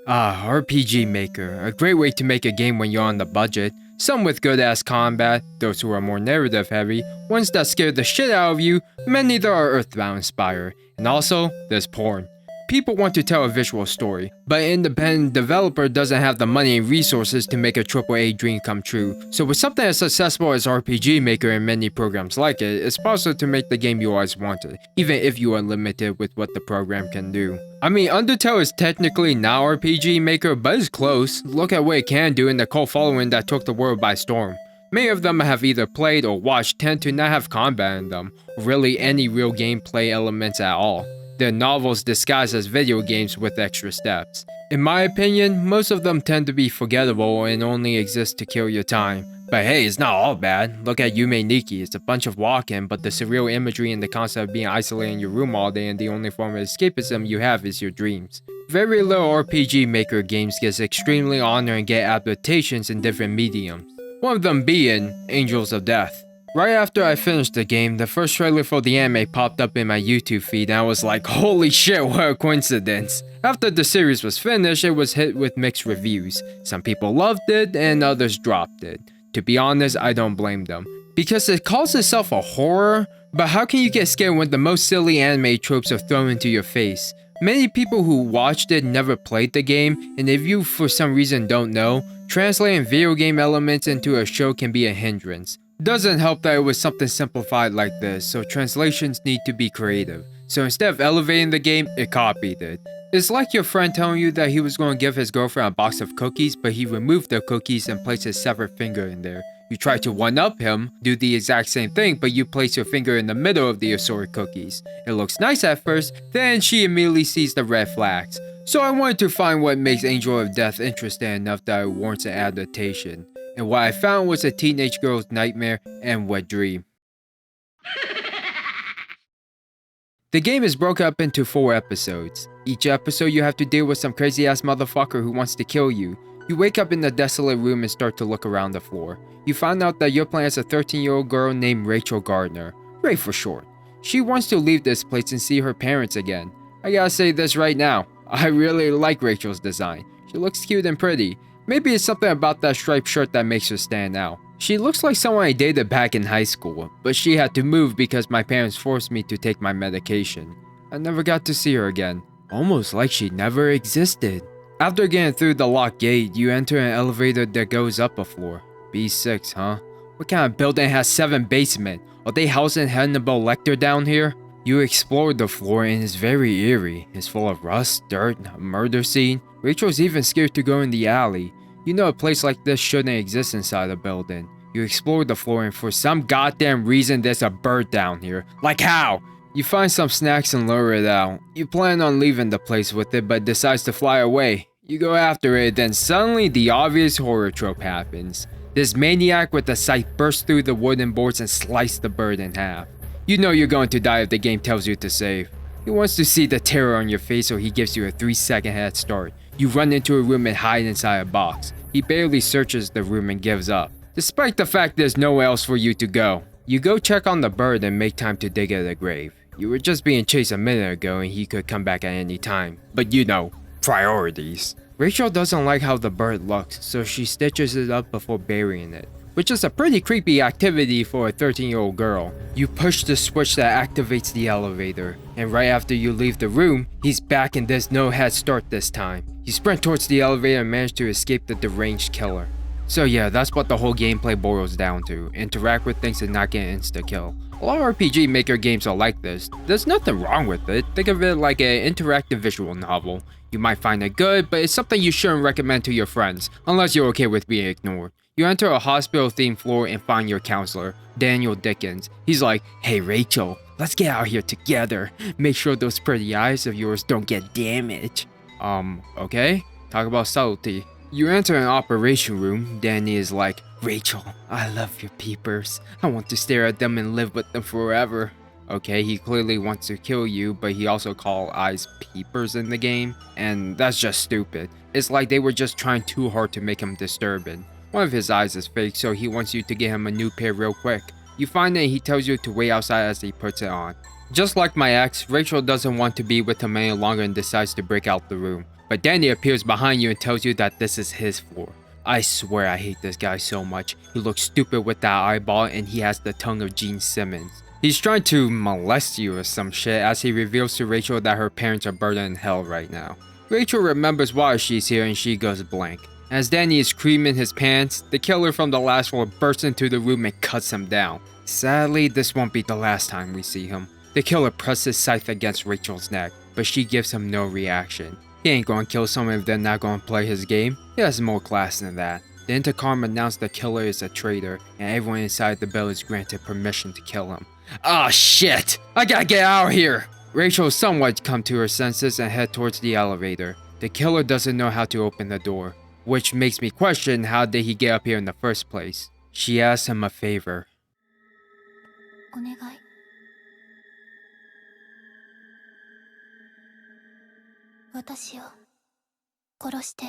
RPGmaker, a great way to make a game when you're on the budget. Some with good ass combat, those who are more narrative heavy, ones that scare the shit out of you, many that are Earthbound inspired. And also, there's porn. People want to tell a visual story, but an independent developer doesn't have the money and resources to make a AAA dream come true. So with something as successful as RPGmaker and many programs like it, it's possible to make the game you always wanted, even if you are limited with what the program can do. I mean, Undertale is technically not RPGmaker, but it's close. Look at what it can do and the cult following that took the world by storm. Many of them I have either played or watched tend to not have combat in them, or really any real gameplay elements at all. They're novels disguised as video games with extra steps. In my opinion, most of them tend to be forgettable and only exist to kill your time. But hey, it's not all bad. Look at Yume Nikki, it's a bunch of walking, but the surreal imagery and the concept of being isolated in your room all day and the only form of escapism you have is your dreams. Very little RPGmaker games gets extremely honored and get adaptations in different mediums. One of them being Angels of Death. Right after I finished the game, the first trailer for the anime popped up in my YouTube feed and I was like, holy shit, what a coincidence. After the series was finished, it was hit with mixed reviews. Some people loved it and others dropped it. To be honest, I don't blame them. Because it calls itself a horror, but how can you get scared when the most silly anime tropes are thrown into your face? Many people who watched it never played the game, and if you for some reason don't know, translating video game elements into a show can be a hindrance. Doesn't help that it was something simplified like this, so translations need to be creative. So instead of elevating the game, it copied it. It's like your friend telling you that he was going to give his girlfriend a box of cookies, but he removed the cookies and placed his severed finger in there. You try to one-up him, do the exact same thing, but you place your finger in the middle of the assorted cookies. It looks nice at first, then she immediately sees the red flags. So I wanted to find what makes Angel of Death interesting enough that it warrants an adaptation. And what I found was a teenage girl's nightmare and wet dream. The game is broken up into 4 episodes. Each episode you have to deal with some crazy ass motherfucker who wants to kill you. You wake up in a desolate room and start to look around the floor. You find out that you're playing as a 13-year-old girl named Rachel Gardner. Ray for short. She wants to leave this place and see her parents again. I gotta say this right now. I really like Rachel's design. She looks cute and pretty. Maybe it's something about that striped shirt that makes her stand out. She looks like someone I dated back in high school, but she had to move because my parents forced me to take my medication. I never got to see her again. Almost like she never existed. After getting through the locked gate, you enter an elevator that goes up a floor. B6, huh? What kind of building has 7 basements? Are they housing Hannibal Lecter down here? You explore the floor and it's very eerie. It's full of rust, dirt, a murder scene. Rachel's even scared to go in the alley. You know a place like this shouldn't exist inside a building. You explore the floor and for some goddamn reason there's a bird down here. Like how? You find some snacks and lure it out. You plan on leaving the place with it but decides to fly away. You go after it, then suddenly the obvious horror trope happens. This maniac with a scythe bursts through the wooden boards and slices the bird in half. You know you're going to die if the game tells you to save. He wants to see the terror on your face so he gives you a 3-second head start. You run into a room and hide inside a box. He barely searches the room and gives up, despite the fact there's nowhere else for you to go. You go check on the bird and make time to dig at a grave. You were just being chased a minute ago and he could come back at any time. But you know, priorities. Rachel doesn't like how the bird looks, so she stitches it up before burying it, which is a pretty creepy activity for a 13-year-old girl. You push the switch that activates the elevator, and right after you leave the room, he's back and there's no head start this time. You sprint towards the elevator and manage to escape the deranged killer. So yeah, that's what the whole gameplay boils down to. Interact with things and not get insta-kill. A lot of RPGmaker games are like this. There's nothing wrong with it. Think of it like an interactive visual novel. You might find it good, but it's something you shouldn't recommend to your friends, unless you're okay with being ignored. You enter a hospital-themed floor and find your counselor, Daniel Dickens. He's like, hey Rachel, let's get out here together. Make sure those pretty eyes of yours don't get damaged. Okay? Talk about subtlety. You enter an operation room. Danny is like, Rachel, I love your peepers. I want to stare at them and live with them forever. Okay, he clearly wants to kill you, but he also calls eyes peepers in the game, and that's just stupid. It's like they were just trying too hard to make him disturbing. One of his eyes is fake, so he wants you to get him a new pair real quick. You find that he tells you to wait outside as he puts it on. Just like my ex, Rachel doesn't want to be with him any longer and decides to break out the room. But Danny appears behind you and tells you that this is his floor. I swear I hate this guy so much. He looks stupid with that eyeball and he has the tongue of Gene Simmons. He's trying to molest you or some shit as he reveals to Rachel that her parents are burning in hell right now. Rachel remembers why she's here and she goes blank. As Danny is creaming his pants, the killer from the last floor bursts into the room and cuts him down. Sadly, this won't be the last time we see him. The killer presses scythe against Rachel's neck, but she gives him no reaction. He ain't gonna kill someone if they're not gonna play his game. He has more class than that. The intercom announced the killer is a traitor, and everyone inside the bill is granted permission to kill him. Ah, shit! I gotta get out of here! Rachel somewhat come to her senses and head towards the elevator. The killer doesn't know how to open the door, which makes me question how did he get up here in the first place. She asks him a favor. お願い。私を殺して。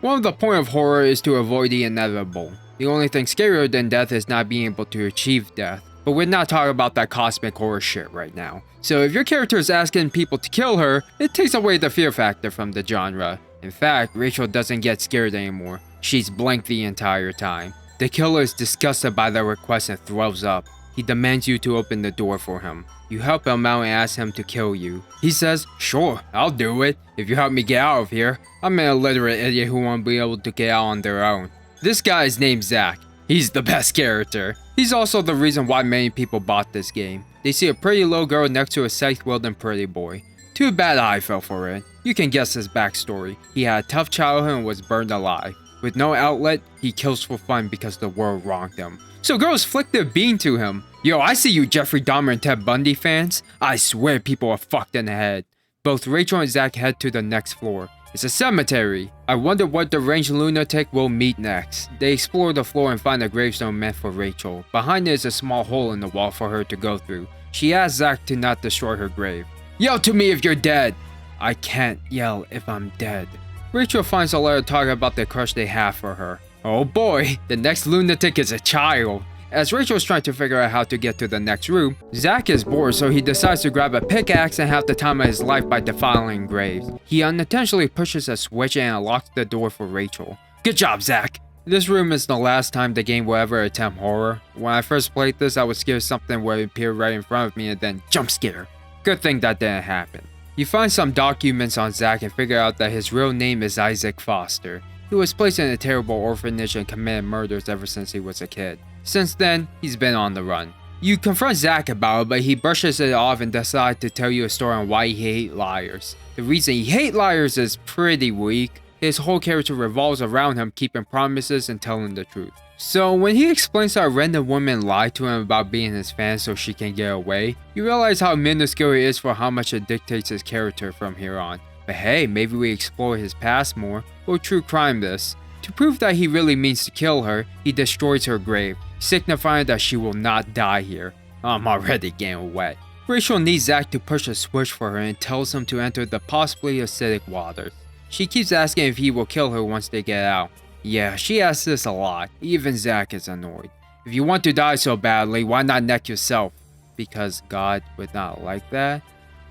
One of the point of horror is to avoid the inevitable. The only thing scarier than death is not being able to achieve death. But we're not talking about that cosmic horror shit right now. So if your character is asking people to kill her, it takes away the fear factor from the genre. In fact, Rachel doesn't get scared anymore. She's blank the entire time. The killer is disgusted by the request and throws up. He demands you to open the door for him. You help him out and ask him to kill you. He says, sure, I'll do it, if you help me get out of here. I'm an illiterate idiot who won't be able to get out on their own. This guy is named Zach. He's the best character. He's also the reason why many people bought this game. They see a pretty little girl next to a scythe-wielding pretty boy. Too bad I fell for it. You can guess his backstory. He had a tough childhood and was burned alive. With no outlet, he kills for fun because the world wronged him. So girls flick their bean to him. Yo, I see you Jeffrey Dahmer and Ted Bundy fans. I swear people are fucked in the head. Both Rachel and Zach head to the next floor. It's a cemetery. I wonder what deranged lunatic will meet next. They explore the floor and find a gravestone meant for Rachel. Behind it is a small hole in the wall for her to go through. She asks Zach to not destroy her grave. Yell to me if you're dead. I can't yell if I'm dead. Rachel finds a letter talking about the crush they have for her. Oh boy, the next lunatic is a child. As Rachel is trying to figure out how to get to the next room, Zach is bored, so he decides to grab a pickaxe and have the time of his life by defiling graves. He unintentionally pushes a switch and unlocks the door for Rachel. Good job, Zach! This room is the last time the game will ever attempt horror. When I first played this, I was scared something would appear right in front of me and then jump scare. Good thing that didn't happen. You find some documents on Zach and figure out that his real name is Isaac Foster. He was placed in a terrible orphanage and committed murders ever since he was a kid. Since then, he's been on the run. You confront Zach about it, but he brushes it off and decides to tell you a story on why he hates liars. The reason he hates liars is pretty weak. His whole character revolves around him keeping promises and telling the truth. So when he explains how a random woman lied to him about being his fan so she can get away, you realize how minuscule he is for how much it dictates his character from here on. But hey, maybe we explore his past more, or true crime this. To prove that he really means to kill her, he destroys her grave, signifying that she will not die here. I'm already getting wet. Rachel needs Zach to push a switch for her and tells him to enter the possibly acidic waters. She keeps asking if he will kill her once they get out. Yeah, she asks this a lot. Even Zach is annoyed. If you want to die so badly, why not neck yourself? Because God would not like that?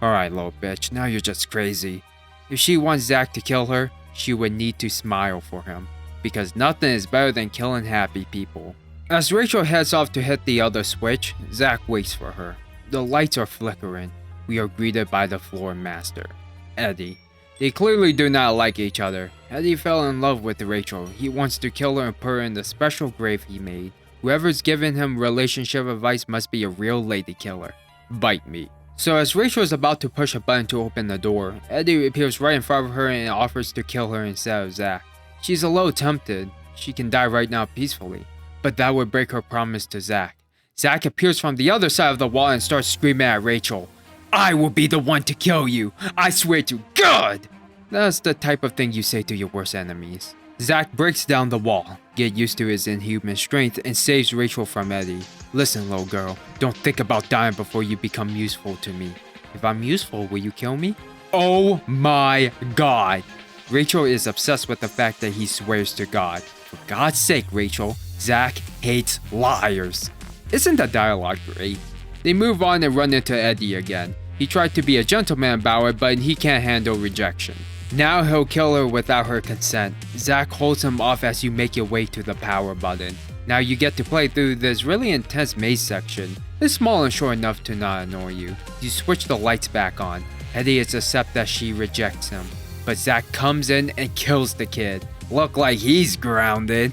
Alright, little bitch, now you're just crazy. If she wants Zach to kill her, she would need to smile for him. Because nothing is better than killing happy people. As Rachel heads off to hit the other switch, Zach waits for her. The lights are flickering. We are greeted by the floor master, Eddie. They clearly do not like each other. Eddie fell in love with Rachel. He wants to kill her and put her in the special grave he made. Whoever's giving him relationship advice must be a real lady killer. Bite me. So as Rachel is about to push a button to open the door, Eddie appears right in front of her and offers to kill her instead of Zach. She's a little tempted. She can die right now peacefully. But that would break her promise to Zach. Zach appears from the other side of the wall and starts screaming at Rachel. I will be the one to kill you. I swear to God. That's the type of thing you say to your worst enemies. Zach breaks down the wall, get used to his inhuman strength, and saves Rachel from Eddie. Listen, little girl, don't think about dying before you become useful to me. If I'm useful, will you kill me? Oh my God. Rachel is obsessed with the fact that he swears to God. For God's sake, Rachel, Zach hates liars. Isn't that dialogue great? They move on and run into Eddie again. He tried to be a gentleman about it, but he can't handle rejection. Now he'll kill her without her consent. Zack holds him off as you make your way to the power button. Now you get to play through this really intense maze section. It's small and short enough to not annoy you. You switch the lights back on. Idiots accept that she rejects him. But Zack comes in and kills the kid. Look like he's grounded.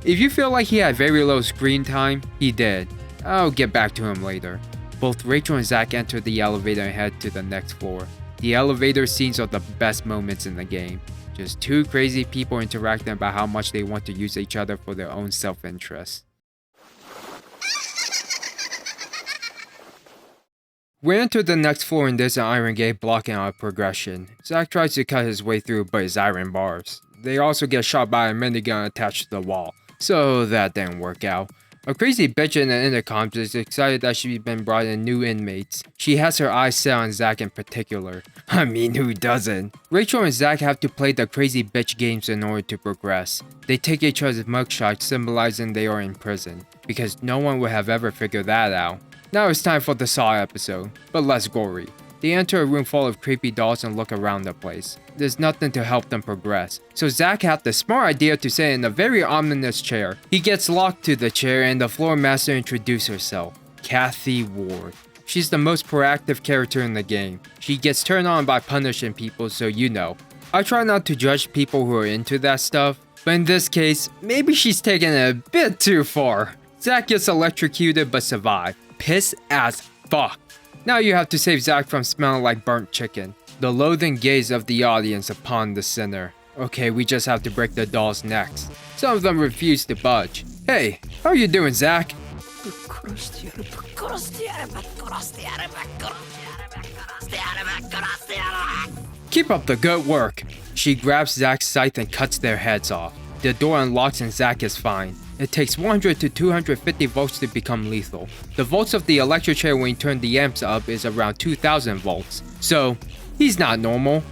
If you feel like he had very low screen time, he did. I'll get back to him later. Both Rachel and Zack enter the elevator and head to the next floor. The elevator scenes are the best moments in the game. Just two crazy people interacting about how much they want to use each other for their own self-interest. We enter the next floor and there's an iron gate blocking our progression. Zack tries to cut his way through, but it's iron bars. They also get shot by a minigun attached to the wall, so that didn't work out. A crazy bitch in the intercom is excited that she's been brought in new inmates. She has her eyes set on Zack in particular. I mean, who doesn't? Rachel and Zack have to play the crazy bitch games in order to progress. They take each other's mugshots, symbolizing they are in prison, because no one would have ever figured that out. Now it's time for the Saw episode, but less gory. They enter a room full of creepy dolls and look around the place. There's nothing to help them progress, so Zack had the smart idea to sit in a very ominous chair. He gets locked to the chair and the floor master introduces herself, Kathy Ward. She's the most proactive character in the game. She gets turned on by punishing people, so you know. I try not to judge people who are into that stuff, but in this case, maybe she's taking it a bit too far. Zack gets electrocuted but survives. Piss as fuck. Now you have to save Zack from smelling like burnt chicken. The loathing gaze of the audience upon the sinner. Okay, we just have to break the dolls' necks. Some of them refuse to budge. Hey, how are you doing, Zack? Keep up the good work. She grabs Zack's scythe and cuts their heads off. The door unlocks and Zack is fine. It takes 100 to 250 volts to become lethal. The volts of the electric chair when you turn the amps up is around 2000 volts. So, he's not normal.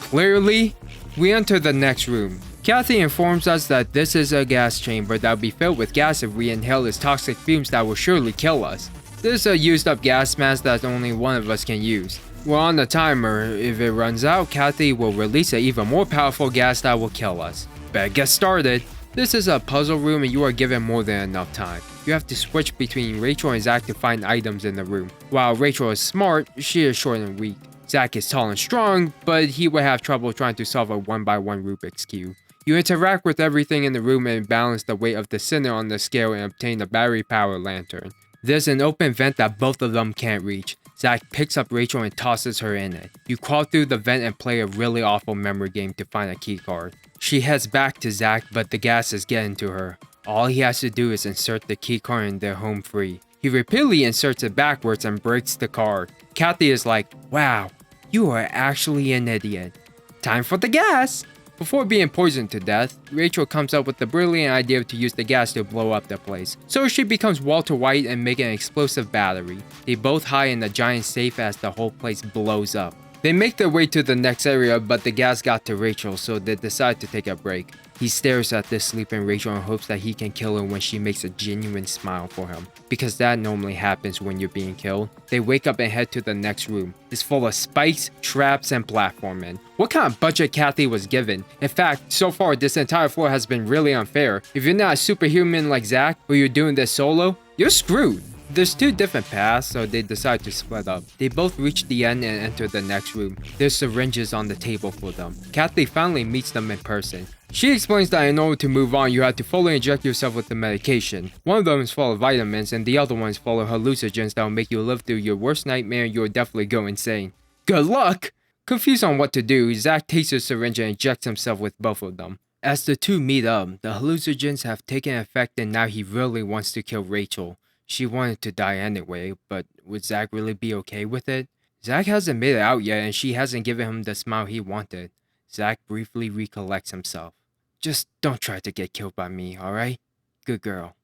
Clearly, we enter the next room. Kathy informs us that this is a gas chamber that will be filled with gas if we inhale its toxic fumes that will surely kill us. This is a used up gas mask that only one of us can use. We're on the timer. If it runs out, Kathy will release an even more powerful gas that will kill us. Better get started. This is a puzzle room and you are given more than enough time. You have to switch between Rachel and Zack to find items in the room. While Rachel is smart, she is short and weak. Zack is tall and strong, but he would have trouble trying to solve a 1x1 Rubik's Cube. You interact with everything in the room and balance the weight of the center on the scale and obtain a battery-powered lantern. There's an open vent that both of them can't reach. Zack picks up Rachel and tosses her in it. You crawl through the vent and play a really awful memory game to find a keycard. She heads back to Zack, but the gas is getting to her. All he has to do is insert the keycard and they're home free. He repeatedly inserts it backwards and breaks the card. Kathy is like, wow, you are actually an idiot. Time for the gas! Before being poisoned to death, Rachel comes up with the brilliant idea to use the gas to blow up the place. So she becomes Walter White and make an explosive battery. They both hide in a giant safe as the whole place blows up. They make their way to the next area, but the gas got to Rachel, so they decide to take a break. He stares at this sleeping Rachel and hopes that he can kill her when she makes a genuine smile for him, because that normally happens when you're being killed. They wake up and head to the next room. It's full of spikes, traps, and platforming. What kind of budget Kathy was given? In fact, so far this entire floor has been really unfair. If you're not a superhuman like Zack, or you're doing this solo, you're screwed. There's two different paths, so they decide to split up. They both reach the end and enter the next room. There's syringes on the table for them. Kathy finally meets them in person. She explains that in order to move on, you have to fully inject yourself with the medication. One of them is full of vitamins, and the other one is full of hallucinogens that will make you live through your worst nightmare and you'll definitely go insane. Good luck! Confused on what to do, Zack takes a syringe and injects himself with both of them. As the two meet up, the hallucinogens have taken effect and now he really wants to kill Rachel. She wanted to die anyway, but would Zack really be okay with it? Zack hasn't made it out yet and she hasn't given him the smile he wanted. Zack briefly recollects himself. Just don't try to get killed by me, alright? Good girl.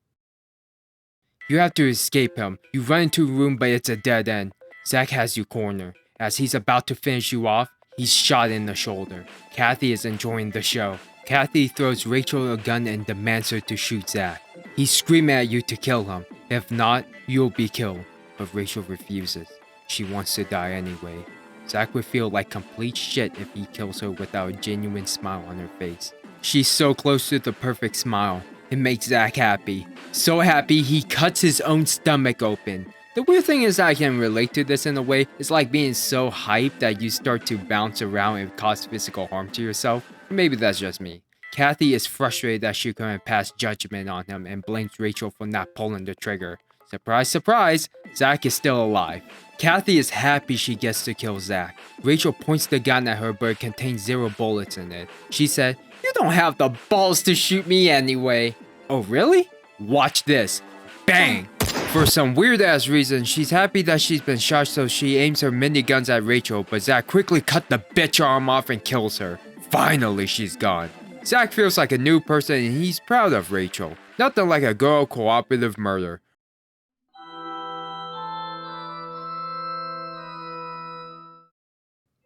You have to escape him. You run into a room but it's a dead end. Zack has you cornered. As he's about to finish you off, he's shot in the shoulder. Kathy is enjoying the show. Kathy throws Rachel a gun and demands her to shoot Zack. He's screaming at you to kill him. If not, you'll be killed. But Rachel refuses. She wants to die anyway. Zack would feel like complete shit if he kills her without a genuine smile on her face. She's so close to the perfect smile. It makes Zack happy. So happy he cuts his own stomach open. The weird thing is that I can relate to this in a way. It's like being so hyped that you start to bounce around and cause physical harm to yourself. Or maybe that's just me. Kathy is frustrated that she couldn't pass judgment on him and blames Rachel for not pulling the trigger. Surprise, surprise, Zack is still alive. Kathy is happy she gets to kill Zack. Rachel points the gun at her, but it contains 0 bullets in it. She said, "You don't have the balls to shoot me anyway." Oh really? Watch this. Bang! For some weird ass reason, she's happy that she's been shot, so she aims her miniguns at Rachel, but Zack quickly cut the bitch arm off and kills her. Finally, she's gone. Zack feels like a new person and he's proud of Rachel. Nothing like a girl cooperative murder.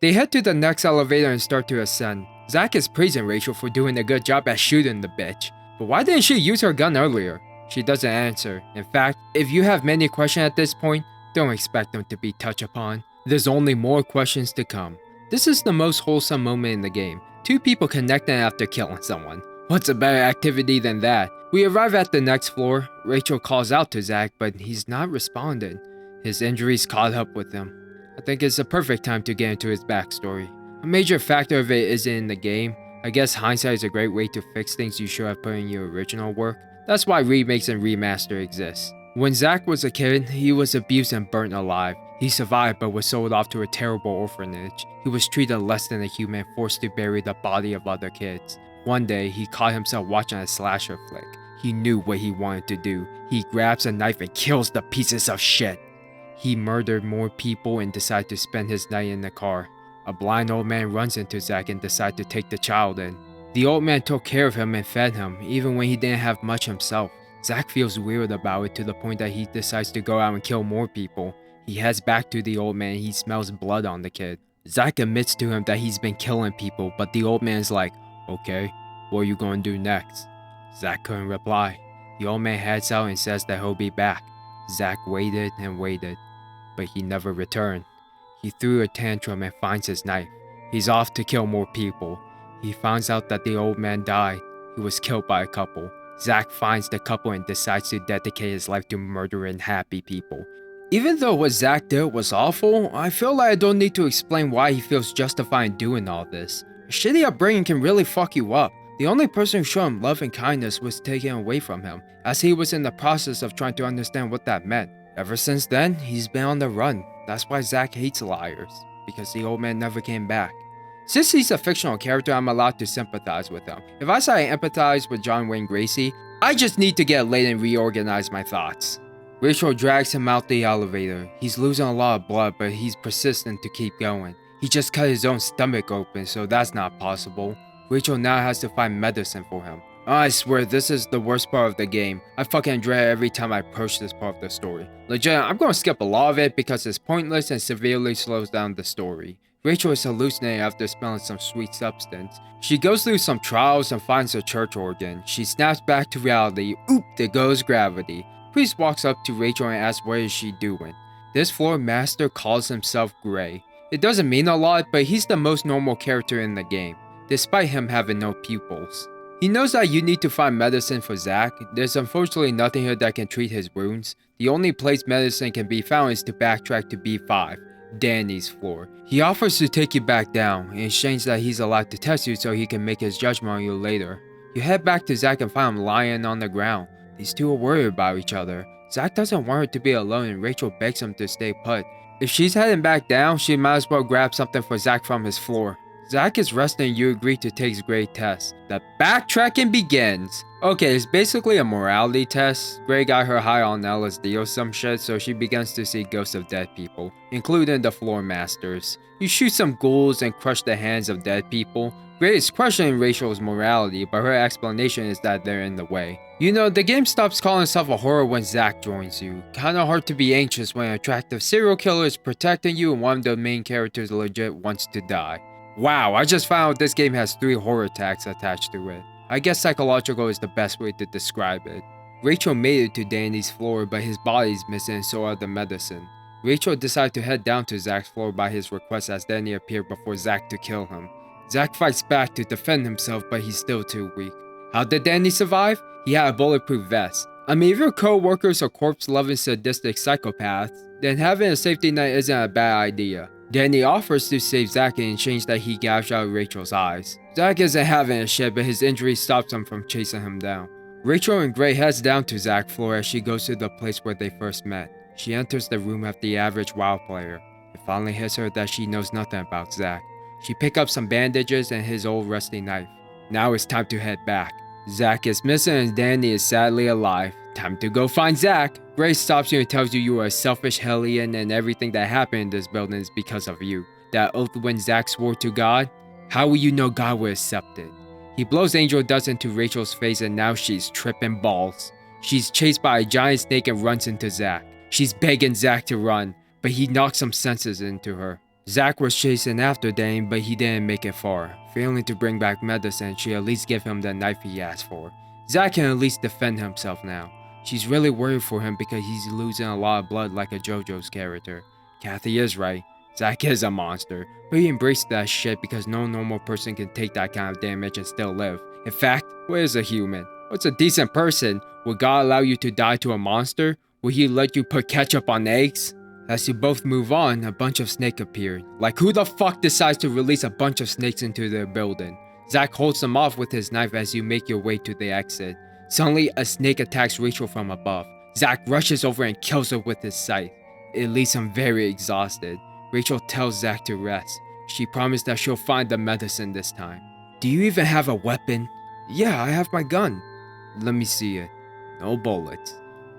They head to the next elevator and start to ascend. Zack is praising Rachel for doing a good job at shooting the bitch. But why didn't she use her gun earlier? She doesn't answer. In fact, if you have many questions at this point, don't expect them to be touched upon. There's only more questions to come. This is the most wholesome moment in the game. 2 people connecting after killing someone. What's a better activity than that? We arrive at the next floor. Rachel calls out to Zack, but he's not responding. His injuries caught up with him. I think it's the perfect time to get into his backstory. A major factor of it isn't in the game. I guess hindsight is a great way to fix things you should have put in your original work. That's why remakes and remaster exist. When Zack was a kid, he was abused and burnt alive. He survived but was sold off to a terrible orphanage. He was treated less than a human, forced to bury the body of other kids. One day, he caught himself watching a slasher flick. He knew what he wanted to do. He grabs a knife and kills the pieces of shit. He murdered more people and decided to spend his night in the car. A blind old man runs into Zack and decides to take the child in. The old man took care of him and fed him, even when he didn't have much himself. Zack feels weird about it to the point that he decides to go out and kill more people. He heads back to the old man and he smells blood on the kid. Zack admits to him that he's been killing people, but the old man's like, "Okay, what are you gonna do next?" Zack couldn't reply. The old man heads out and says that he'll be back. Zack waited and waited, but he never returned. He threw a tantrum and finds his knife. He's off to kill more people. He finds out that the old man died. He was killed by a couple. Zack finds the couple and decides to dedicate his life to murdering happy people. Even though what Zack did was awful, I feel like I don't need to explain why he feels justified in doing all this. A shitty upbringing can really fuck you up. The only person who showed him love and kindness was taken away from him, as he was in the process of trying to understand what that meant. Ever since then, he's been on the run. That's why Zack hates liars, because the old man never came back. Since he's a fictional character, I'm allowed to sympathize with him. If I say I empathize with John Wayne Gacy, I just need to get laid and reorganize my thoughts. Rachel drags him out the elevator. He's losing a lot of blood, but he's persistent to keep going. He just cut his own stomach open, so that's not possible. Rachel now has to find medicine for him. I swear this is the worst part of the game. I fucking dread it every time I approach this part of the story. Legit, I'm gonna skip a lot of it because it's pointless and severely slows down the story. Rachel is hallucinating after smelling some sweet substance. She goes through some trials and finds a church organ. She snaps back to reality. Oop, there goes gravity. Priest walks up to Rachel and asks what is she doing. This floor master calls himself Gray. It doesn't mean a lot, but he's the most normal character in the game, despite him having no pupils. He knows that you need to find medicine for Zack. There's unfortunately nothing here that can treat his wounds. The only place medicine can be found is to backtrack to B5, Danny's floor. He offers to take you back down, in exchange that he's allowed to test you so he can make his judgment on you later. You head back to Zack and find him lying on the ground. These two are worried about each other. Zack doesn't want her to be alone and Rachel begs him to stay put. If she's heading back down, she might as well grab something for Zack from his floor. Zack is resting and you agree to take his grade test. The backtracking begins. Okay, it's basically a morality test. Gray got her high on LSD or some shit, so she begins to see ghosts of dead people, including the floor masters. You shoot some ghouls and crush the hands of dead people. Gray is questioning Rachel's morality, but her explanation is that they're in the way. You know, the game stops calling itself a horror when Zack joins you. Kinda hard to be anxious when an attractive serial killer is protecting you and one of the main characters legit wants to die. Wow, I just found out this game has 3 horror tags attached to it. I guess psychological is the best way to describe it. Rachel made it to Danny's floor, but his body's missing and so are the medicine. Rachel decided to head down to Zach's floor by his request as Danny appeared before Zach to kill him. Zach fights back to defend himself, but he's still too weak. How did Danny survive? He had a bulletproof vest. I mean, if your co-workers are corpse-loving sadistic psychopaths, then having a safety net isn't a bad idea. Danny offers to save Zach in exchange that he gouged out Rachel's eyes. Zach isn't having a shit, but his injury stops him from chasing him down. Rachel and Gray heads down to Zach's floor as she goes to the place where they first met. She enters the room as the average WoW player. It finally hits her that she knows nothing about Zach. She picks up some bandages and his old rusty knife. Now it's time to head back. Zach is missing and Danny is sadly alive. Time to go find Zach. Gray stops you and tells you you are a selfish hellion and everything that happened in this building is because of you. That oath when Zach swore to God? How will you know God will accept it? He blows angel dust into Rachel's face and now she's tripping balls. She's chased by a giant snake and runs into Zach. She's begging Zach to run, but he knocks some senses into her. Zach was chasing after Danny, but he didn't make it far. Failing to bring back medicine, she at least gave him the knife he asked for. Zach can at least defend himself now. She's really worried for him because he's losing a lot of blood like a JoJo's character. Kathy is right. Zach is a monster, but he embraced that shit because no normal person can take that kind of damage and still live. In fact, what is a human? What's a decent person? Would God allow you to die to a monster? Will he let you put ketchup on eggs? As you both move on, a bunch of snakes appeared. Like who the fuck decides to release a bunch of snakes into their building? Zach holds them off with his knife as you make your way to the exit. Suddenly, a snake attacks Rachel from above. Zach rushes over and kills her with his scythe. It leaves him very exhausted. Rachel tells Zach to rest. She promised that she'll find the medicine this time. Do you even have a weapon? Yeah, I have my gun. Let me see it. No bullets.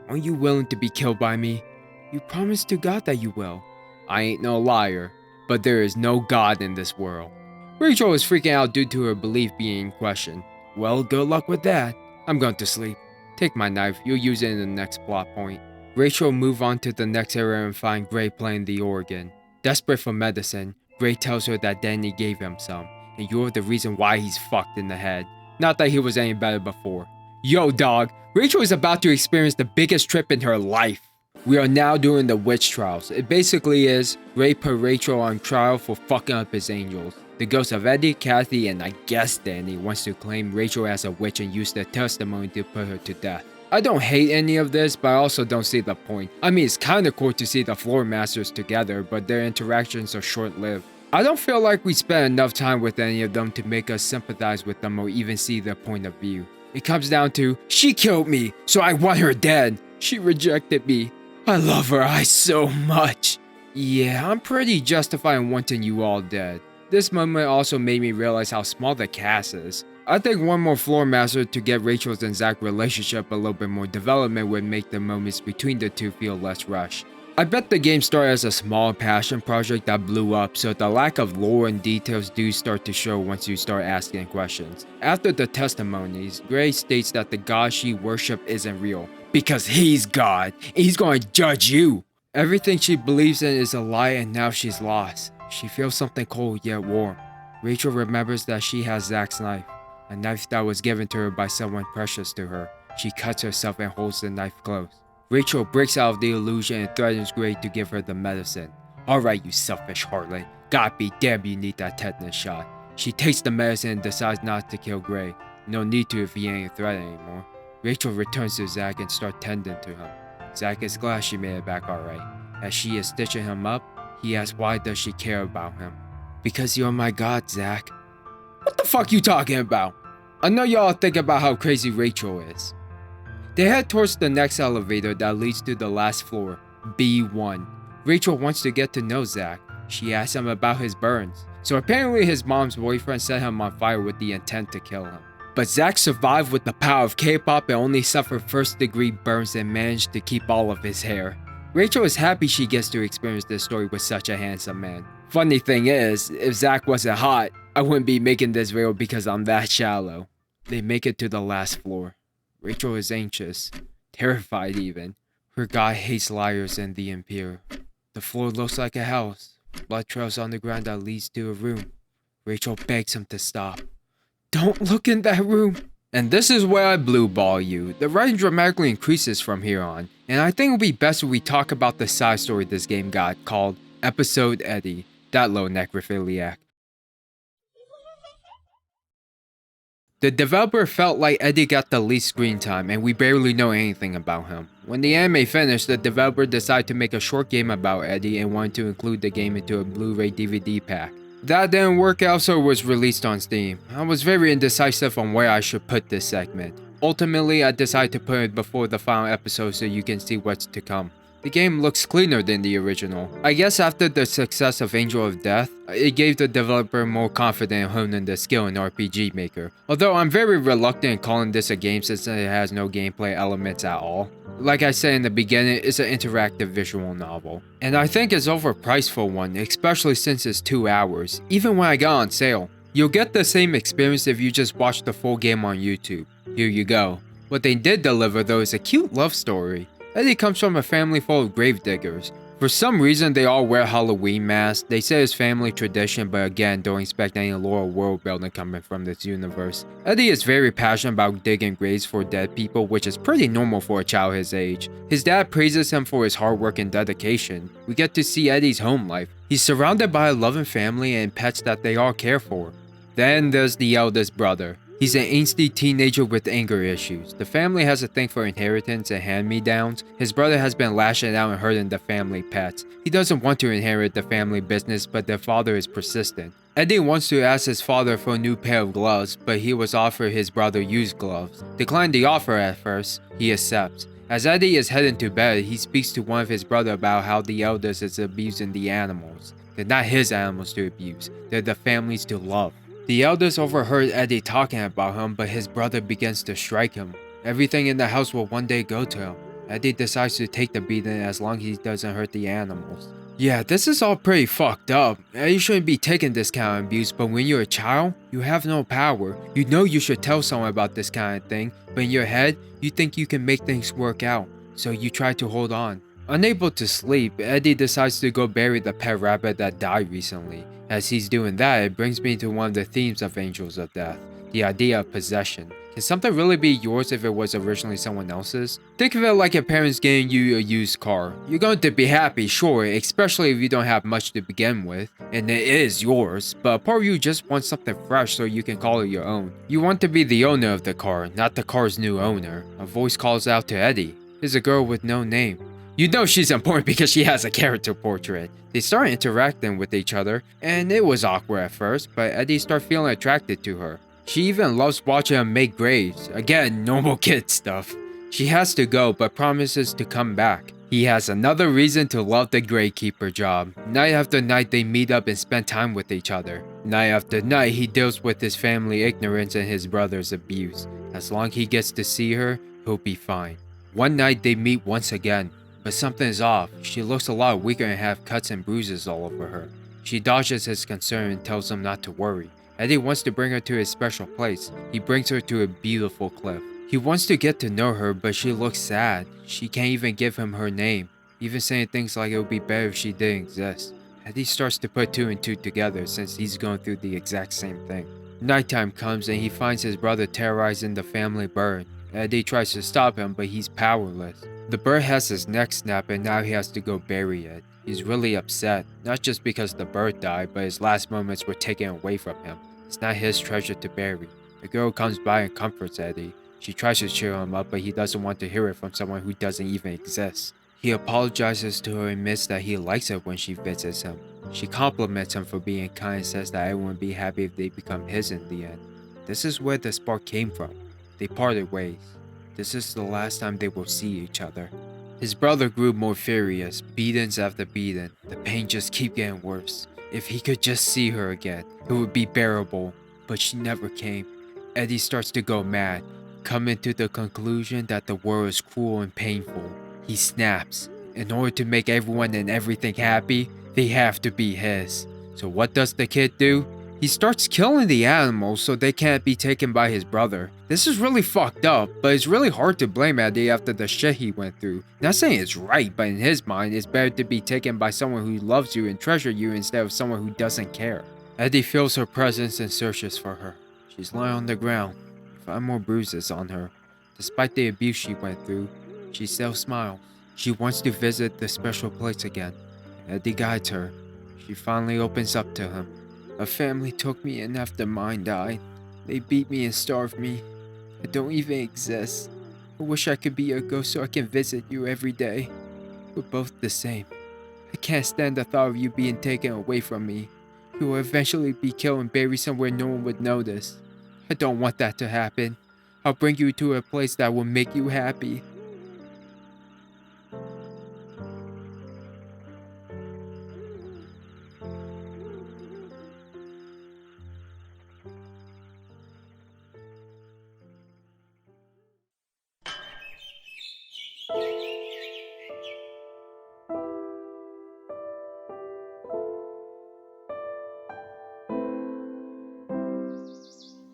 Aren't you willing to be killed by me? You promised to God that you will. I ain't no liar, but there is no God in this world. Rachel is freaking out due to her belief being questioned. Well, good luck with that. I'm going to sleep. Take my knife, you'll use it in the next plot point. Rachel move on to the next area and find Gray playing the organ. Desperate for medicine, Gray tells her that Danny gave him some, and you're the reason why he's fucked in the head. Not that he was any better before. Yo dog, Rachel is about to experience the biggest trip in her life. We are now doing the witch trials. It basically is Gray put Rachel on trial for fucking up his angels. The ghosts of Eddie, Kathy, and I guess Danny wants to claim Rachel as a witch and use their testimony to put her to death. I don't hate any of this, but I also don't see the point. I mean, it's kinda cool to see the floor masters together, but their interactions are short-lived. I don't feel like we spent enough time with any of them to make us sympathize with them or even see their point of view. It comes down to, she killed me, so I want her dead. She rejected me. I love her eyes so much. Yeah, I'm pretty justified in wanting you all dead. This moment also made me realize how small the cast is. I think one more floor master to get Rachel's and Zach's relationship a little bit more development would make the moments between the two feel less rushed. I bet the game started as a small passion project that blew up, so the lack of lore and details do start to show once you start asking questions. After the testimonies, Gray states that the God she worshipped isn't real, because he's God, and he's going to judge you. Everything she believes in is a lie and now she's lost. She feels something cold yet warm. Rachel remembers that she has Zach's knife, a knife that was given to her by someone precious to her. She cuts herself and holds the knife close. Rachel breaks out of the illusion and threatens Gray to give her the medicine. Alright, you selfish harlot. God be damned you need that tetanus shot. She takes the medicine and decides not to kill Gray. No need to if he ain't a threat anymore. Rachel returns to Zach and starts tending to him. Zach is glad she made it back alright. As she is stitching him up, he asks why does she care about him. Because you're my god, Zach. What the fuck you talking about? I know y'all think about how crazy Rachel is. They head towards the next elevator that leads to the last floor, B1. Rachel wants to get to know Zach. She asks him about his burns. So apparently his mom's boyfriend set him on fire with the intent to kill him. But Zach survived with the power of K-pop and only suffered first-degree burns and managed to keep all of his hair. Rachel is happy she gets to experience this story with such a handsome man. Funny thing is, if Zach wasn't hot, I wouldn't be making this video because I'm that shallow. They make it to the last floor. Rachel is anxious, terrified even. Her god hates liars and the impure. The floor looks like a house. Blood trails on the ground that leads to a room. Rachel begs him to stop. Don't look in that room. And this is where I blue ball you. The writing dramatically increases from here on, and I think it would be best if we talk about the side story this game got called Episode Eddie, that low necrophiliac. The developer felt like Eddie got the least screen time and we barely know anything about him. When the anime finished, the developer decided to make a short game about Eddie and wanted to include the game into a Blu-ray DVD pack. That didn't work out, so it was released on Steam. I was very indecisive on where I should put this segment. Ultimately, I decided to put it before the final episode so you can see what's to come. The game looks cleaner than the original. I guess after the success of Angel of Death, it gave the developer more confidence in honing the skill in RPGmaker. Although I'm very reluctant in calling this a game since it has no gameplay elements at all. Like I said in the beginning, it's an interactive visual novel. And I think it's overpriced for one, especially since it's 2 hours, even when I got on sale. You'll get the same experience if you just watch the full game on YouTube. Here you go. What they did deliver though is a cute love story. Eddie comes from a family full of gravediggers. For some reason, they all wear Halloween masks. They say it's family tradition, but again, don't expect any lore or world building coming from this universe. Eddie is very passionate about digging graves for dead people, which is pretty normal for a child his age. His dad praises him for his hard work and dedication. We get to see Eddie's home life. He's surrounded by a loving family and pets that they all care for. Then there's the eldest brother. He's an angsty teenager with anger issues. The family has a thing for inheritance and hand-me-downs. His brother has been lashing out and hurting the family pets. He doesn't want to inherit the family business, but their father is persistent. Eddie wants to ask his father for a new pair of gloves, but he was offered his brother used gloves. Declined the offer at first, he accepts. As Eddie is heading to bed, he speaks to one of his brother about how the eldest is abusing the animals. They're not his animals to abuse, they're the family's to love. The eldest overheard Eddie talking about him, but his brother begins to strike him. Everything in the house will one day go to him. Eddie decides to take the beating as long as he doesn't hurt the animals. Yeah, this is all pretty fucked up. You shouldn't be taking this kind of abuse, but when you're a child, you have no power. You know you should tell someone about this kind of thing, but in your head, you think you can make things work out, so you try to hold on. Unable to sleep, Eddie decides to go bury the pet rabbit that died recently. As he's doing that, it brings me to one of the themes of Angels of Death, the idea of possession. Can something really be yours if it was originally someone else's? Think of it like your parents getting you a used car. You're going to be happy, sure, especially if you don't have much to begin with, and it is yours, but a part of you just wants something fresh so you can call it your own. You want to be the owner of the car, not the car's new owner. A voice calls out to Eddie. It's a girl with no name. You know she's important because she has a character portrait. They start interacting with each other, and it was awkward at first, but Eddie starts feeling attracted to her. She even loves watching him make graves. Again, normal kid stuff. She has to go, but promises to come back. He has another reason to love the gravekeeper job. Night after night, they meet up and spend time with each other. Night after night, he deals with his family ignorance and his brother's abuse. As long as he gets to see her, he'll be fine. One night, they meet once again. But something is off. She looks a lot weaker and have cuts and bruises all over her. She dodges his concern and tells him not to worry. Eddie wants to bring her to his special place. He brings her to a beautiful cliff. He wants to get to know her, but she looks sad. She can't even give him her name, even saying things like it would be better if she didn't exist. Eddie starts to put two and two together since he's going through the exact same thing. Nighttime comes and he finds his brother terrorizing the family bird. Eddie tries to stop him, but he's powerless. The bird has his neck snapped and now he has to go bury it. He's really upset, not just because the bird died, but his last moments were taken away from him. It's not his treasure to bury. The girl comes by and comforts Eddie. She tries to cheer him up, but he doesn't want to hear it from someone who doesn't even exist. He apologizes to her and admits that he likes it when she visits him. She compliments him for being kind and says that everyone would be happy if they become his in the end. This is where the spark came from. They parted ways. This is the last time they will see each other. His brother grew more furious, beatings after beating. The pain just kept getting worse. If he could just see her again, it would be bearable, but she never came. Eddie starts to go mad, coming to the conclusion that the world is cruel and painful. He snaps. In order to make everyone and everything happy, they have to be his. So what does the kid do? He starts killing the animals so they can't be taken by his brother. This is really fucked up, but it's really hard to blame Eddie after the shit he went through. Not saying it's right, but in his mind, it's better to be taken by someone who loves you and treasures you instead of someone who doesn't care. Eddie feels her presence and searches for her. She's lying on the ground. He 5 more bruises on her. Despite the abuse she went through, she still smiles. She wants to visit the special place again. Eddie guides her. She finally opens up to him. A family took me in after mine died. They beat me and starved me. I don't even exist. I wish I could be your ghost so I can visit you every day. We're both the same. I can't stand the thought of you being taken away from me. You will eventually be killed and buried somewhere no one would notice. I don't want that to happen. I'll bring you to a place that will make you happy.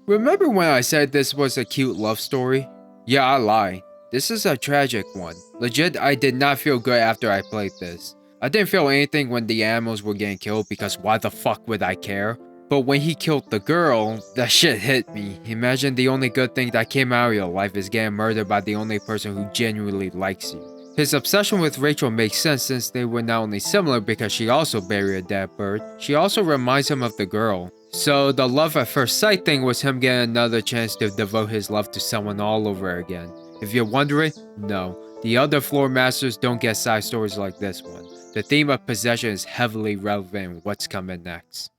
Remember when I said this was a cute love story? Yeah, I lied. This is a tragic one. Legit, I did not feel good after I played this. I didn't feel anything when the animals were getting killed because why the fuck would I care? But when he killed the girl, that shit hit me. Imagine the only good thing that came out of your life is getting murdered by the only person who genuinely likes you. His obsession with Rachel makes sense since they were not only similar because she also buried a dead bird, she also reminds him of the girl. So the love at first sight thing was him getting another chance to devote his love to someone all over again. If you're wondering, no. The other floor masters don't get side stories like this one. The theme of possession is heavily relevant in what's coming next.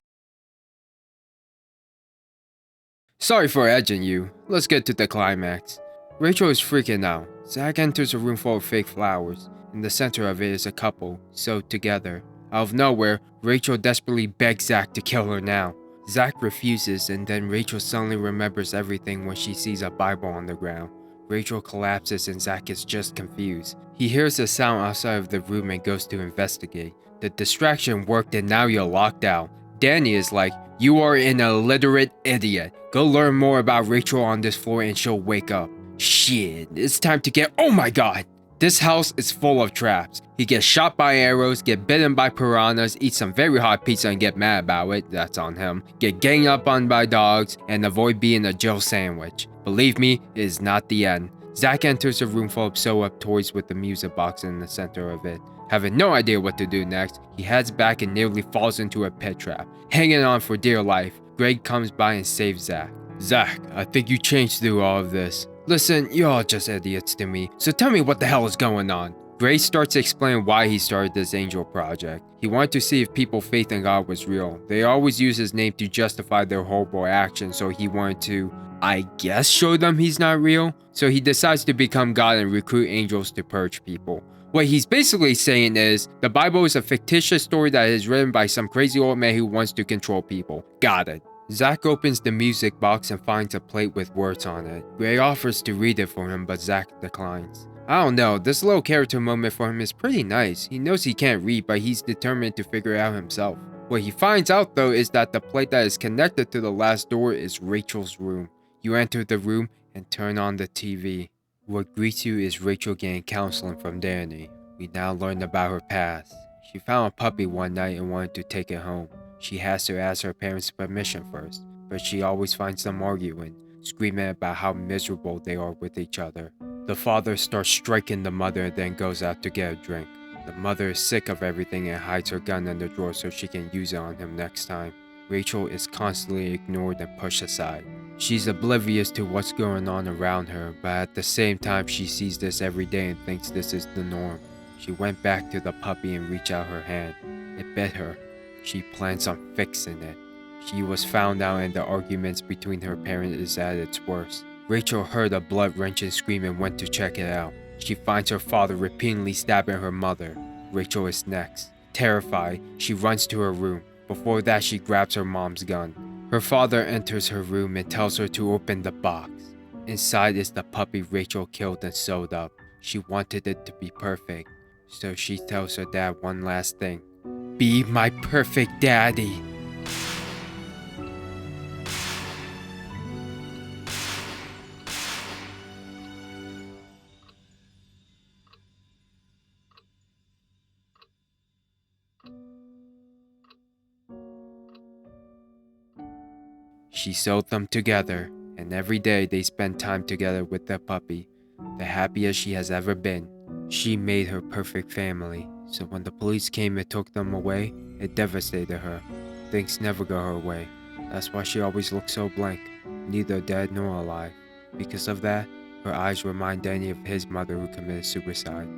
Sorry for edging you. Let's get to the climax. Rachel is freaking out. Zach enters a room full of fake flowers. In the center of it is a couple, sewed together. Out of nowhere, Rachel desperately begs Zach to kill her now. Zach refuses, and then Rachel suddenly remembers everything when she sees a Bible on the ground. Rachel collapses and Zach is just confused. He hears a sound outside of the room and goes to investigate. The distraction worked and now you're locked out. Danny is like, "You are an illiterate idiot. Go learn more about Rachel on this floor and she'll wake up." Shit, it's time to get— oh my god! This house is full of traps. He gets shot by arrows, get bitten by piranhas, eat some very hot pizza and get mad about it, that's on him, get ganged up on by dogs, and avoid being a Jill sandwich. Believe me, it is not the end. Zach enters a room full of sew-up toys with the music box in the center of it. Having no idea what to do next, he heads back and nearly falls into a pit trap. Hanging on for dear life, Greg comes by and saves Zach. "Zach, I think you changed through all of this. Listen, you're all just idiots to me, so tell me what the hell is going on." Grace starts explaining why he started this angel project. He wanted to see if people's faith in God was real. They always use his name to justify their horrible actions, so he wanted to, I guess, show them he's not real. So he decides to become God and recruit angels to purge people. What he's basically saying is, the Bible is a fictitious story that is written by some crazy old man who wants to control people. Got it. Zach opens the music box and finds a plate with words on it. Gray offers to read it for him, but Zach declines. I don't know, this little character moment for him is pretty nice. He knows he can't read, but he's determined to figure it out himself. What he finds out though is that the plate that is connected to the last door is Rachel's room. You enter the room and turn on the TV. What greets you is Rachel getting counseling from Danny. We now learn about her past. She found a puppy one night and wanted to take it home. She has to ask her parents' permission first, but she always finds them arguing, screaming about how miserable they are with each other. The father starts striking the mother and then goes out to get a drink. The mother is sick of everything and hides her gun in the drawer so she can use it on him next time. Rachel is constantly ignored and pushed aside. She's oblivious to what's going on around her, but at the same time she sees this every day and thinks this is the norm. She went back to the puppy and reached out her hand. It bit her. She plans on fixing it. She was found out and the arguments between her parents is at its worst. Rachel heard a blood-wrenching scream and went to check it out. She finds her father repeatedly stabbing her mother. Rachel is next. Terrified, she runs to her room. Before that, she grabs her mom's gun. Her father enters her room and tells her to open the box. Inside is the puppy Rachel killed and sewed up. She wanted it to be perfect, so she tells her dad one last thing. Be my perfect daddy. She sewed them together, and every day they spend time together with their puppy, the happiest she has ever been. She made her perfect family, so when the police came and took them away, it devastated her. Things never go her way. That's why she always looks so blank, neither dead nor alive. Because of that, her eyes remind Danny of his mother who committed suicide,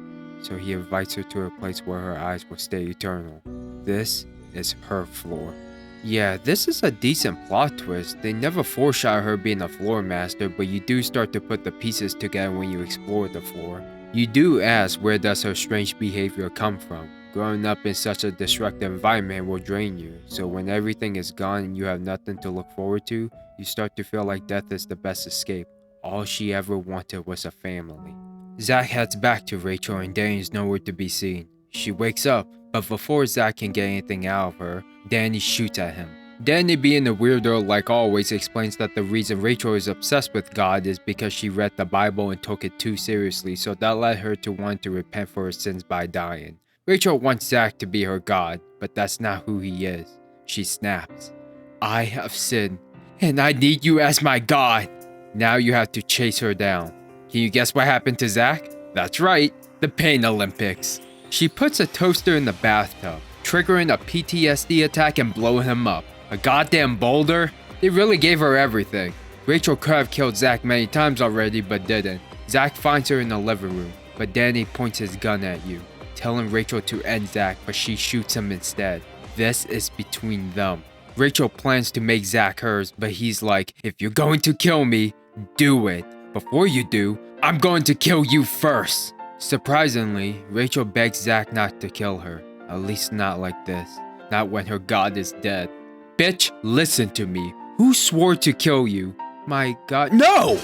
so he invites her to a place where her eyes will stay eternal. This is her floor. Yeah, this is a decent plot twist. They never foreshadow her being a floor master, but you do start to put the pieces together when you explore the floor. You do ask, where does her strange behavior come from? Growing up in such a destructive environment will drain you, so when everything is gone and you have nothing to look forward to, you start to feel like death is the best escape. All she ever wanted was a family. Zack heads back to Rachel and Danny is nowhere to be seen. She wakes up, but before Zack can get anything out of her, Danny shoots at him. Danny, being a weirdo like always, explains that the reason Rachel is obsessed with God is because she read the Bible and took it too seriously, so that led her to want to repent for her sins by dying. Rachel wants Zack to be her God, but that's not who he is. She snaps. I have sinned, and I need you as my God. Now you have to chase her down. Can you guess what happened to Zack? That's right, the Pain Olympics. She puts a toaster in the bathtub, triggering a PTSD attack and blowing him up. A goddamn boulder? They really gave her everything. Rachel could have killed Zack many times already, but didn't. Zack finds her in the living room, but Danny points his gun at you, telling Rachel to end Zack, but she shoots him instead. This is between them. Rachel plans to make Zack hers, but he's like, if you're going to kill me, do it. Before you do, I'm going to kill you first. Surprisingly, Rachel begs Zack not to kill her. At least not like this. Not when her god is dead. Bitch, listen to me. Who swore to kill you? My god. No!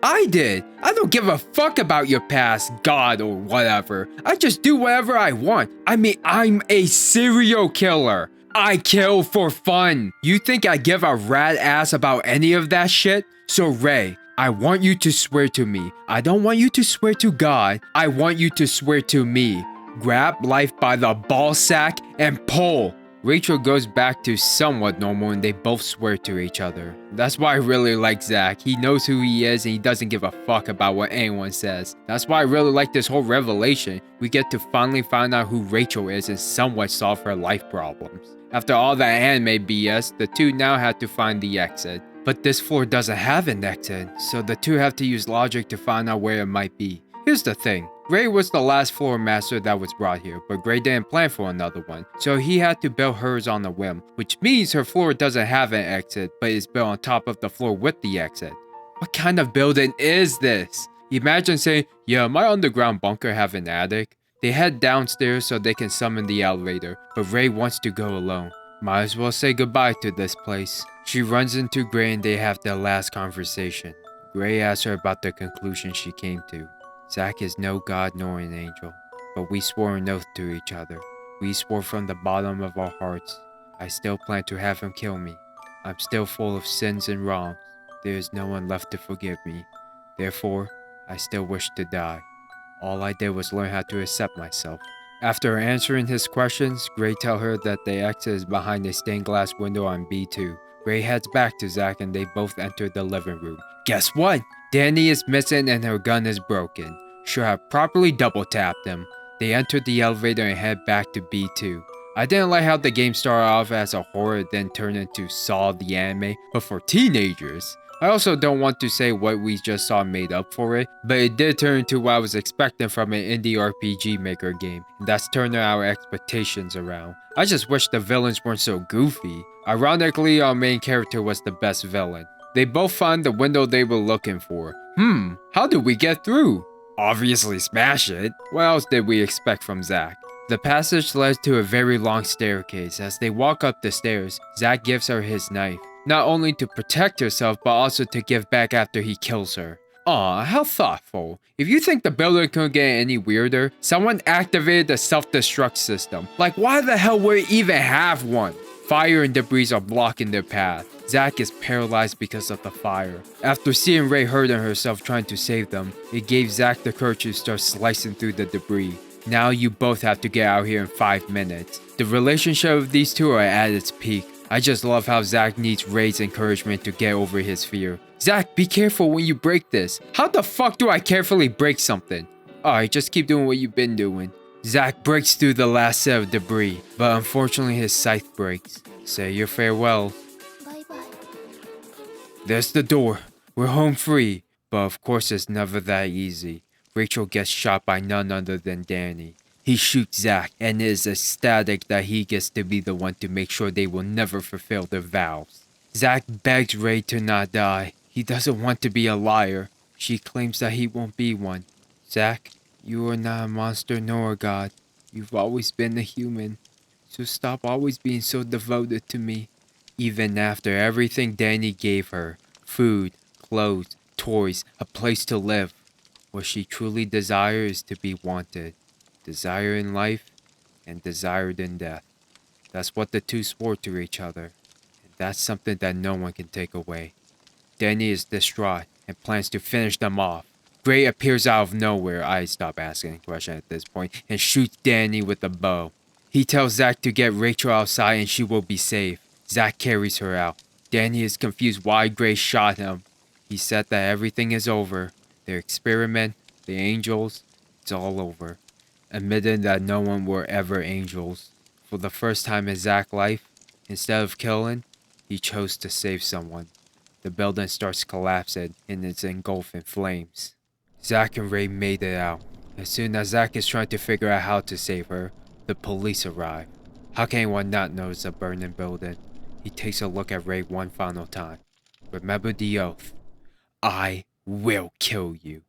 I did. I don't give a fuck about your past, god, or whatever. I just do whatever I want. I mean, I'm a serial killer. I kill for fun. You think I give a rat ass about any of that shit? So Ray, I want you to swear to me. I don't want you to swear to God. I want you to swear to me. Grab life by the ball sack and pull. Rachel goes back to somewhat normal and they both swear to each other. That's why I really like Zack. He knows who he is and he doesn't give a fuck about what anyone says. That's why I really like this whole revelation. We get to finally find out who Rachel is and somewhat solve her life problems. After all that anime BS, the two now have to find the exit. But this floor doesn't have an exit, so the two have to use logic to find out where it might be. Here's the thing. Gray was the last floor master that was brought here, but Gray didn't plan for another one, so he had to build hers on a whim, which means her floor doesn't have an exit, but is built on top of the floor with the exit. What kind of building is this? Imagine saying, yeah, my underground bunker have an attic. They head downstairs so they can summon the elevator, but Ray wants to go alone. Might as well say goodbye to this place. She runs into Gray and they have their last conversation. Gray asks her about the conclusion she came to. Zack is no god nor an angel, but we swore an oath to each other. We swore from the bottom of our hearts. I still plan to have him kill me. I'm still full of sins and wrongs. There is no one left to forgive me. Therefore, I still wish to die. All I did was learn how to accept myself. After answering his questions, Gray tells her that the exit is behind a stained glass window on B2. Gray heads back to Zack and they both enter the living room. Guess what? Danny is missing and her gun is broken. Should have properly double tapped him. They enter the elevator and head back to B2. I didn't like how the game started off as a horror then turned into Saw the anime, but for teenagers. I also don't want to say what we just saw made up for it, but it did turn into what I was expecting from an indie RPGmaker game, and that's turning our expectations around. I just wish the villains weren't so goofy. Ironically, our main character was the best villain. They both found the window they were looking for. How did we get through? Obviously smash it. What else did we expect from Zack? The passage led to a very long staircase. As they walk up the stairs, Zack gives her his knife. Not only to protect herself, but also to give back after he kills her. Aw, how thoughtful. If you think the building couldn't get any weirder, someone activated the self-destruct system. Like, why the hell would it even have one? Fire and debris are blocking their path. Zack is paralyzed because of the fire. After seeing Ray hurting herself trying to save them, it gave Zack the courage to start slicing through the debris. Now you both have to get out here in 5 minutes. The relationship of these two are at its peak. I just love how Zack needs Ray's encouragement to get over his fear. Zack, be careful when you break this. How the fuck do I carefully break something? Alright, just keep doing what you've been doing. Zack breaks through the last set of debris, but unfortunately his scythe breaks. Say your farewell. Bye bye. There's the door. We're home free. But of course it's never that easy. Rachel gets shot by none other than Danny. He shoots Zack and is ecstatic that he gets to be the one to make sure they will never fulfill their vows. Zack begs Ray to not die. He doesn't want to be a liar. She claims that he won't be one. Zack, you are not a monster nor a god. You've always been a human. So stop always being so devoted to me. Even after everything Danny gave her, food, clothes, toys, a place to live, what she truly desires is to be wanted. Desire in life and desired in death. That's what the two swore to each other. And that's something that no one can take away. Danny is distraught and plans to finish them off. Gray appears out of nowhere, I stop asking questions at this point, and shoots Danny with a bow. He tells Zack to get Rachel outside and she will be safe. Zack carries her out. Danny is confused why Gray shot him. He said that everything is over. Their experiment, the angels, it's all over. Admitting that no one were ever angels. For the first time in Zack's life, instead of killing, he chose to save someone. The building starts collapsing and it's engulfed in flames. Zack and Ray made it out. As soon as Zack is trying to figure out how to save her, the police arrive. How can anyone not notice a burning building? He takes a look at Ray one final time. Remember the oath. I will kill you.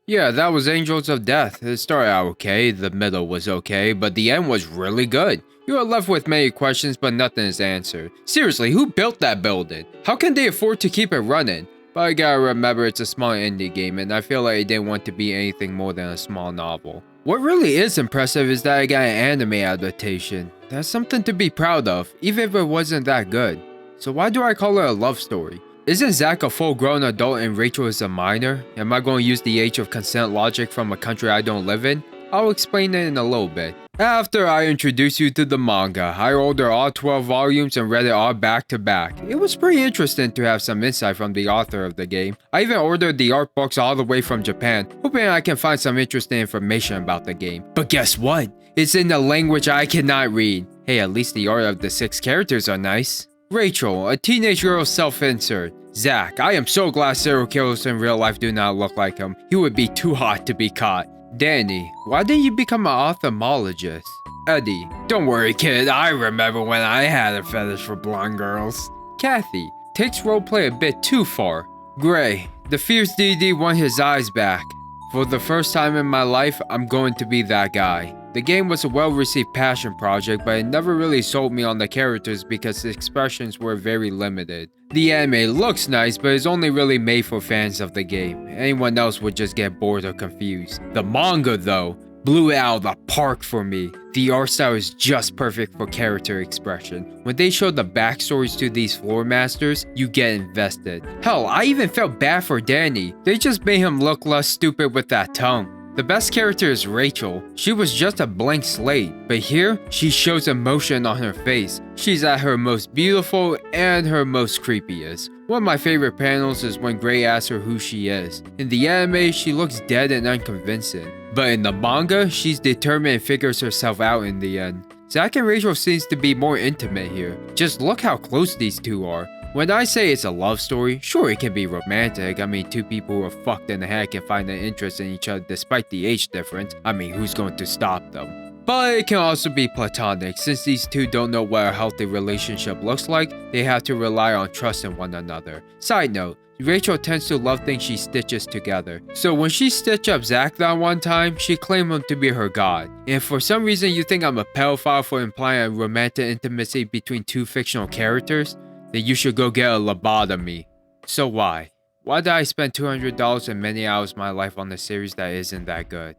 Yeah, that was Angels of Death. It started out okay, the middle was okay, but the end was really good. You are left with many questions, but nothing is answered. Seriously, who built that building? How can they afford to keep it running? But I gotta remember it's a small indie game, and I feel like it didn't want to be anything more than a small novel. What really is impressive is that I got an anime adaptation. That's something to be proud of, even if it wasn't that good. So why do I call it a love story? Isn't Zack a full-grown adult and Rachel is a minor? Am I going to use the age of consent logic from a country I don't live in? I'll explain it in a little bit. After I introduced you to the manga, I ordered all 12 volumes and read it all back to back. It was pretty interesting to have some insight from the author of the game. I even ordered the art books all the way from Japan, hoping I can find some interesting information about the game. But guess what? It's in a language I cannot read. Hey, at least the art of the 6 characters are nice. Rachel, a teenage girl self-insert. Zack, I am so glad serial killers in real life do not look like him. He would be too hot to be caught. Danny, why didn't you become an ophthalmologist? Eddie, don't worry kid, I remember when I had a fetish for blonde girls. Kathy, takes roleplay a bit too far. Gray, the fierce DD won his eyes back. For the first time in my life, I'm going to be that guy. The game was a well-received passion project, but it never really sold me on the characters because the expressions were very limited. The anime looks nice, but is only really made for fans of the game. Anyone else would just get bored or confused. The manga, though, blew it out of the park for me. The art style is just perfect for character expression. When they show the backstories to these floor masters, you get invested. Hell, I even felt bad for Danny. They just made him look less stupid with that tongue. The best character is Rachel. She was just a blank slate, but here, she shows emotion on her face. She's at her most beautiful and her most creepiest. One of my favorite panels is when Gray asks her who she is. In the anime, she looks dead and unconvincing. But in the manga, she's determined and figures herself out in the end. Zack and Rachel seems to be more intimate here. Just look how close these two are. When I say it's a love story, sure it can be romantic. I mean, two people who are fucked in the head can find an interest in each other despite the age difference. I mean, who's going to stop them? But it can also be platonic. Since these two don't know what a healthy relationship looks like, they have to rely on trust in one another. Side note, Rachel tends to love things she stitches together. So when she stitched up Zack that one time, she claimed him to be her god. And if for some reason you think I'm a pedophile for implying a romantic intimacy between two fictional characters, then you should go get a lobotomy. So why? Why did I spend $200 and many hours of my life on a series that isn't that good?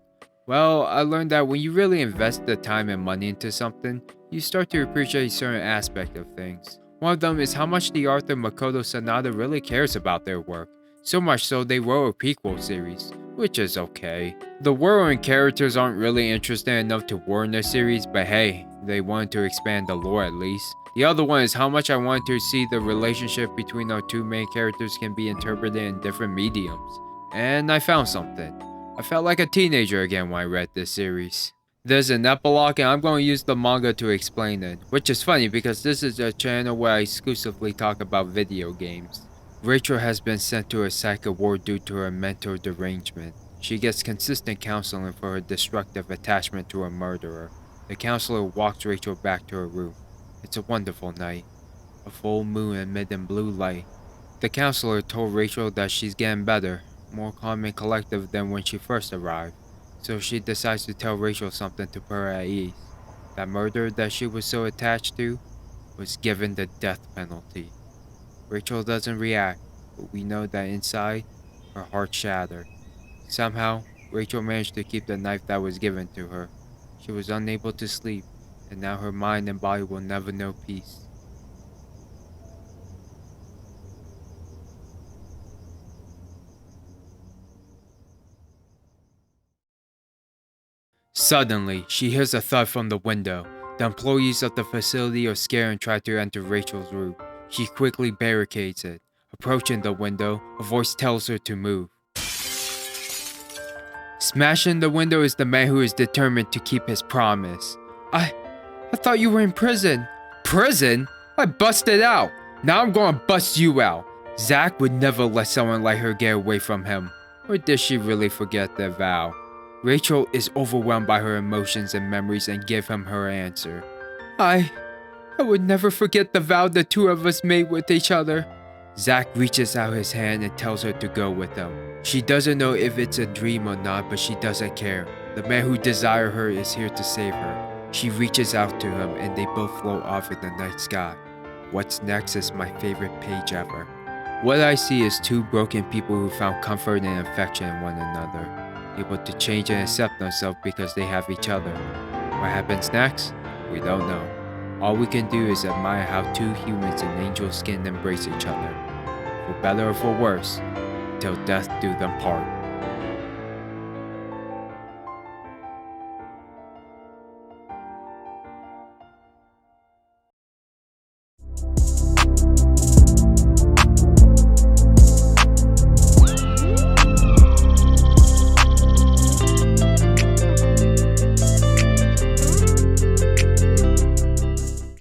Well, I learned that when you really invest the time and money into something, you start to appreciate certain aspects of things. One of them is how much the author Makoto Sanada really cares about their work. So much so they wrote a prequel series, which is okay. The world and characters aren't really interesting enough to warrant a series, but hey, they wanted to expand the lore at least. The other one is how much I want to see the relationship between our two main characters can be interpreted in different mediums. And I found something. I felt like a teenager again when I read this series. There's an epilogue and I'm going to use the manga to explain it, which is funny because this is a channel where I exclusively talk about video games. Rachel has been sent to a psych ward due to her mental derangement. She gets consistent counseling for her destructive attachment to a murderer. The counselor walks Rachel back to her room. It's a wonderful night. A full moon amid in blue light. The counselor told Rachel that she's getting better, more calm and collective than when she first arrived. So she decides to tell Rachel something to put her at ease. That murderer that she was so attached to was given the death penalty. Rachel doesn't react, but we know that inside, her heart shattered. Somehow, Rachel managed to keep the knife that was given to her. She was unable to sleep, and now her mind and body will never know peace. Suddenly, she hears a thud from the window. The employees of the facility are scared and try to enter Rachel's room. She quickly barricades it. Approaching the window, a voice tells her to move. Smashing the window is the man who is determined to keep his promise. I thought you were in prison. Prison? I busted out. Now I'm gonna bust you out. Zack would never let someone like her get away from him. Or did she really forget their vow? Rachel is overwhelmed by her emotions and memories and give him her answer. I would never forget the vow the two of us made with each other. Zack reaches out his hand and tells her to go with him. She doesn't know if it's a dream or not, but she doesn't care. The man who desires her is here to save her. She reaches out to him and they both float off in the night sky. What's next is my favorite page ever. What I see is two broken people who found comfort and affection in one another, able to change and accept themselves because they have each other. What happens next? We don't know. All we can do is admire how two humans in angel skin embrace each other, for better or for worse, till death do them part.